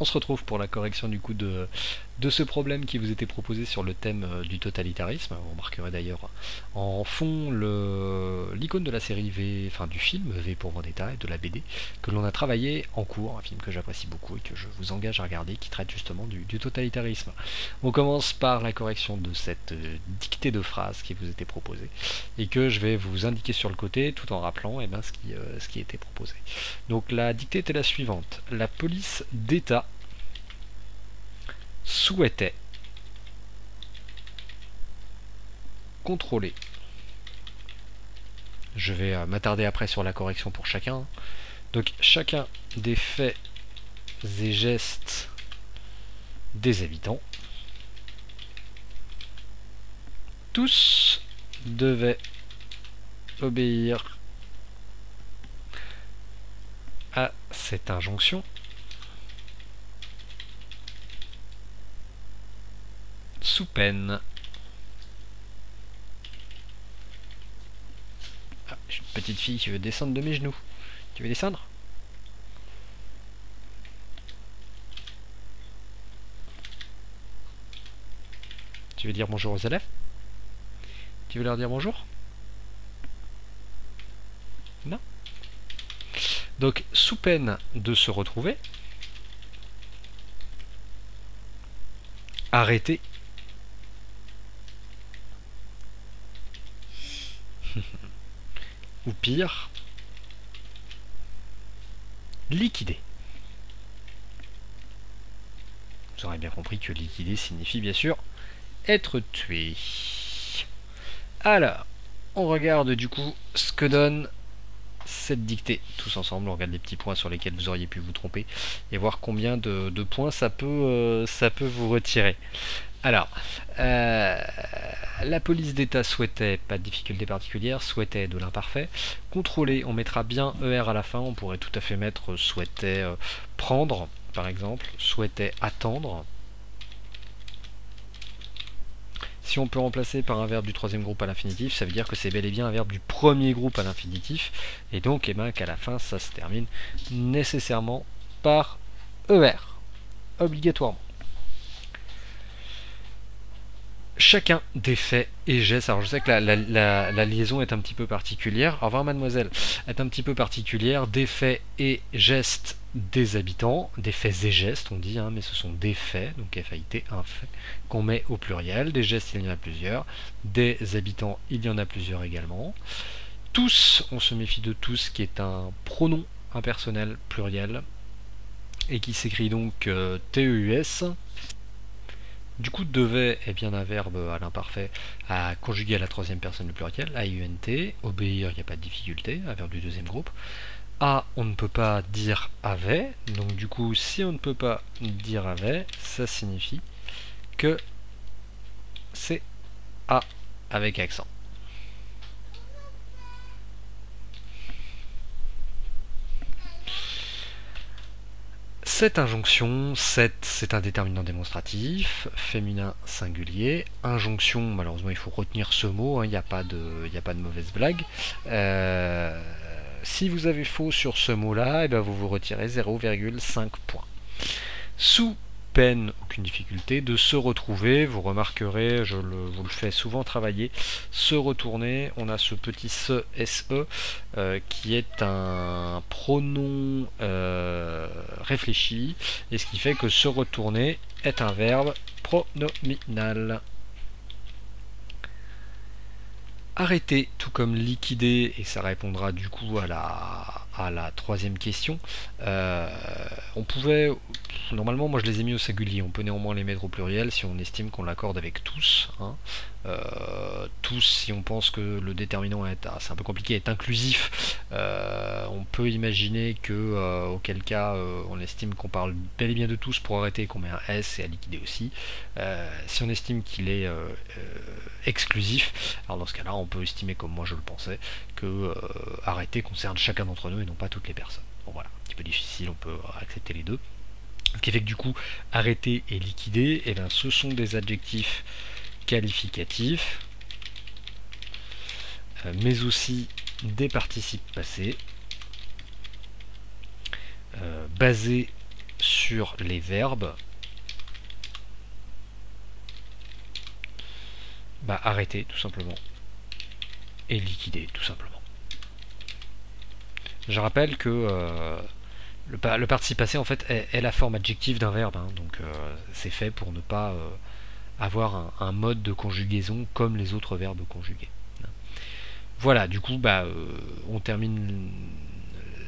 On se retrouve pour la correction du coup de ce problème qui vous était proposé sur le thème du totalitarisme. Vous remarquerez d'ailleurs en fond l'icône de la série V, enfin du film V pour Vendetta et de la BD que l'on a travaillé en cours, un film que j'apprécie beaucoup et que je vous engage à regarder qui traite justement du totalitarisme. On commence par la correction de cette dictée de phrase qui vous était proposée et que je vais vous indiquer sur le côté tout en rappelant ce qui était proposé. Donc la dictée était la suivante. La police d'État souhaitait contrôler. Je vais m'attarder après sur la correction pour chacun. Donc chacun des faits et gestes des habitants. Tous devaient obéir à cette injonction. Sous peine. Ah, j'ai une petite fille qui veut descendre de mes genoux. Tu veux descendre? Tu veux dire bonjour aux élèves? Tu veux leur dire bonjour? Non? Donc, sous peine de se retrouver arrêté ou pire, liquidé. Vous aurez bien compris que liquider signifie bien sûr être tué. Alors, on regarde du coup ce que donne cette dictée. Tous ensemble, on regarde les petits points sur lesquels vous auriez pu vous tromper et voir combien de points ça peut vous retirer. Alors, la police d'État souhaitait, pas de difficulté particulière, souhaitait de l'imparfait. Contrôler, on mettra bien ER à la fin, on pourrait tout à fait mettre souhaitait prendre, par exemple, souhaitait attendre. Si on peut remplacer par un verbe du troisième groupe à l'infinitif, ça veut dire que c'est bel et bien un verbe du premier groupe à l'infinitif, et donc eh ben, qu'à la fin, ça se termine nécessairement par ER, obligatoirement. Chacun des faits et gestes, alors je sais que la liaison est un petit peu particulière, au revoir mademoiselle, est un petit peu particulière, des faits et gestes des habitants, des faits et gestes on dit, hein, mais ce sont des faits, donc FAIT, un fait, qu'on met au pluriel, des gestes il y en a plusieurs, des habitants il y en a plusieurs également. Tous, on se méfie de tous, qui est un pronom impersonnel pluriel, et qui s'écrit donc TEUS. Du coup, devait est bien un verbe à l'imparfait à conjuguer à la troisième personne du pluriel, AUNT, obéir, il n'y a pas de difficulté, un verbe du deuxième groupe. A, on ne peut pas dire avait, donc du coup, si on ne peut pas dire avait, ça signifie que c'est A avec accent. Cette injonction, c'est un déterminant démonstratif, féminin singulier. Injonction, malheureusement il faut retenir ce mot, hein, il n'y a pas de mauvaise blague. Si vous avez faux sur ce mot-là, eh ben vous vous retirez 0,5 points. Sous peine, aucune difficulté, de se retrouver, vous remarquerez, vous le fais souvent travailler, se retourner, on a ce petit SE qui est un pronom réfléchi, et ce qui fait que se retourner est un verbe pronominal. Arrêter, tout comme liquider, et ça répondra du coup à la troisième question. On pouvait, normalement moi je les ai mis au singulier, on peut néanmoins les mettre au pluriel si on estime qu'on l'accorde avec tous, hein. Tous, si on pense que le déterminant est, c'est un peu compliqué, est inclusif, on peut imaginer que auquel cas on estime qu'on parle bel et bien de tous pour arrêter, qu'on met un S et à liquider aussi. Si on estime qu'il est exclusif, alors dans ce cas là on peut estimer, comme moi je le pensais, que arrêter concerne chacun d'entre nous et non pas toutes les personnes. Bon voilà, un petit peu difficile, on peut accepter les deux. Ce qui fait que du coup arrêter et liquider, eh bien, ce sont des adjectifs qualificatifs, mais aussi des participes passés, basés sur les verbes, arrêter tout simplement et liquider tout simplement. Je rappelle que le participe passé en fait est la forme adjective d'un verbe, hein, donc c'est fait pour ne pas avoir un mode de conjugaison comme les autres verbes conjugués. Voilà, du coup on termine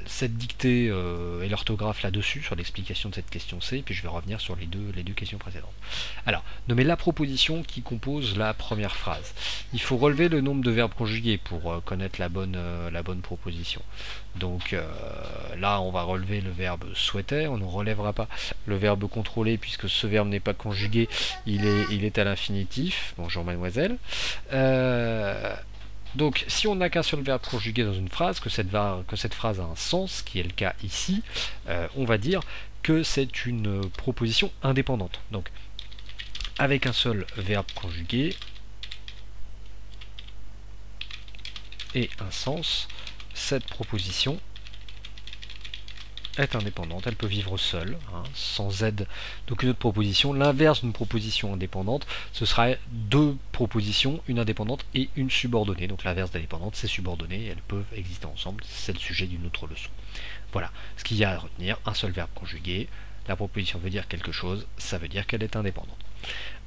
cette dictée et l'orthographe là-dessus, sur l'explication de cette question C, et puis je vais revenir sur les deux questions précédentes. Alors, nommer la proposition qui compose la première phrase. Il faut relever le nombre de verbes conjugués pour connaître la bonne proposition. Donc là, on va relever le verbe souhaitait, on ne relèvera pas le verbe contrôler, puisque ce verbe n'est pas conjugué, il est à l'infinitif. Bonjour mademoiselle. Donc, si on n'a qu'un seul verbe conjugué dans une phrase, que cette phrase a un sens, qui est le cas ici, on va dire que c'est une proposition indépendante. Donc, avec un seul verbe conjugué et un sens, cette proposition est indépendante, elle peut vivre seule, hein, sans aide d'aucune autre proposition. L'inverse d'une proposition indépendante, ce sera deux propositions, une indépendante et une subordonnée. Donc l'inverse d'indépendante, c'est subordonnée, et elles peuvent exister ensemble, c'est le sujet d'une autre leçon. Voilà, ce qu'il y a à retenir, un seul verbe conjugué, la proposition veut dire quelque chose, ça veut dire qu'elle est indépendante.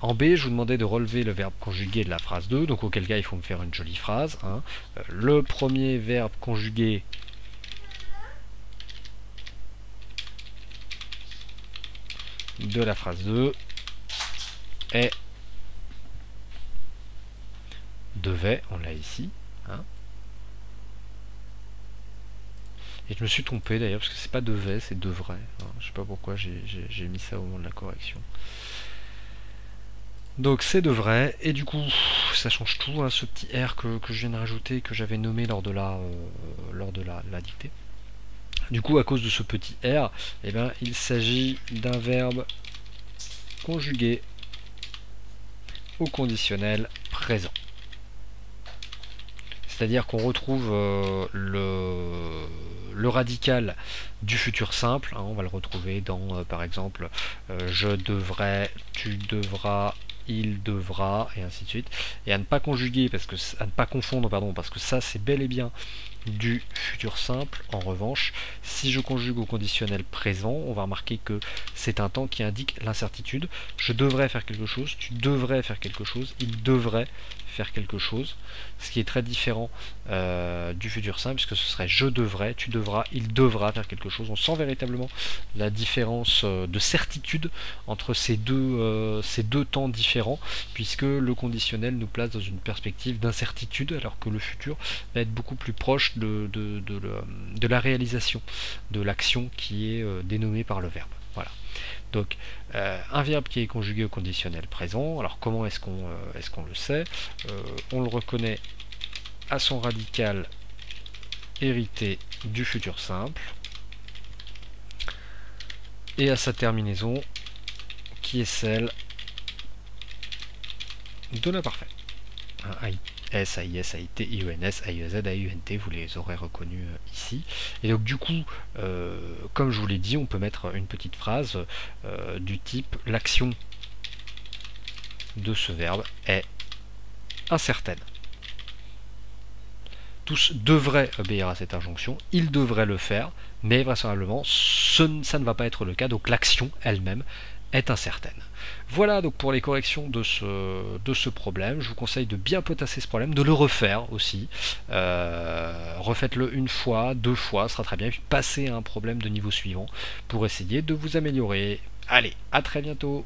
En B, je vous demandais de relever le verbe conjugué de la phrase 2, donc auquel cas il faut me faire une jolie phrase. Hein. Le premier verbe conjugué de la phrase 2 est devait, on l'a ici, hein. Et je me suis trompé d'ailleurs, parce que c'est pas devait, c'est devrait, hein. Je sais pas pourquoi j'ai mis ça au moment de la correction. Donc c'est devrait, et du coup ça change tout, hein, ce petit R que je viens de rajouter, que j'avais nommé lors de la dictée. Du coup, à cause de ce petit R, eh ben, il s'agit d'un verbe conjugué au conditionnel présent. C'est-à-dire qu'on retrouve le radical du futur simple, hein, on va le retrouver dans, par exemple, je devrais, tu devras, il devra, et ainsi de suite. Et à ne pas conjuguer, à ne pas confondre, pardon, parce que ça c'est bel et bien du futur simple. En revanche, si je conjugue au conditionnel présent, on va remarquer que c'est un temps qui indique l'incertitude. Je devrais faire quelque chose, tu devrais faire quelque chose, il devrait faire quelque chose, ce qui est très différent du futur simple, puisque ce serait je devrais, tu devras, il devra faire quelque chose. On sent véritablement la différence de certitude entre ces deux temps différents, puisque le conditionnel nous place dans une perspective d'incertitude, alors que le futur va être beaucoup plus proche de la réalisation de l'action qui est dénommée par le verbe. Voilà. Donc un verbe qui est conjugué au conditionnel présent, alors comment est-ce qu'on le sait? On le reconnaît à son radical hérité du futur simple et à sa terminaison qui est celle de l'imparfait. S, AIS, AIT, IENS, AIEZ, AIUNT, vous les aurez reconnus ici. Et donc du coup, comme je vous l'ai dit, on peut mettre une petite phrase du type « L'action de ce verbe est incertaine ». Tous devraient obéir à cette injonction, ils devraient le faire, mais vraisemblablement, ça ne va pas être le cas, donc l'action elle-même est incertaine. Voilà donc pour les corrections de ce problème. Je vous conseille de bien potasser ce problème, de le refaire aussi. Refaites-le une fois, deux fois, ce sera très bien. Et puis passez à un problème de niveau suivant pour essayer de vous améliorer. Allez, à très bientôt.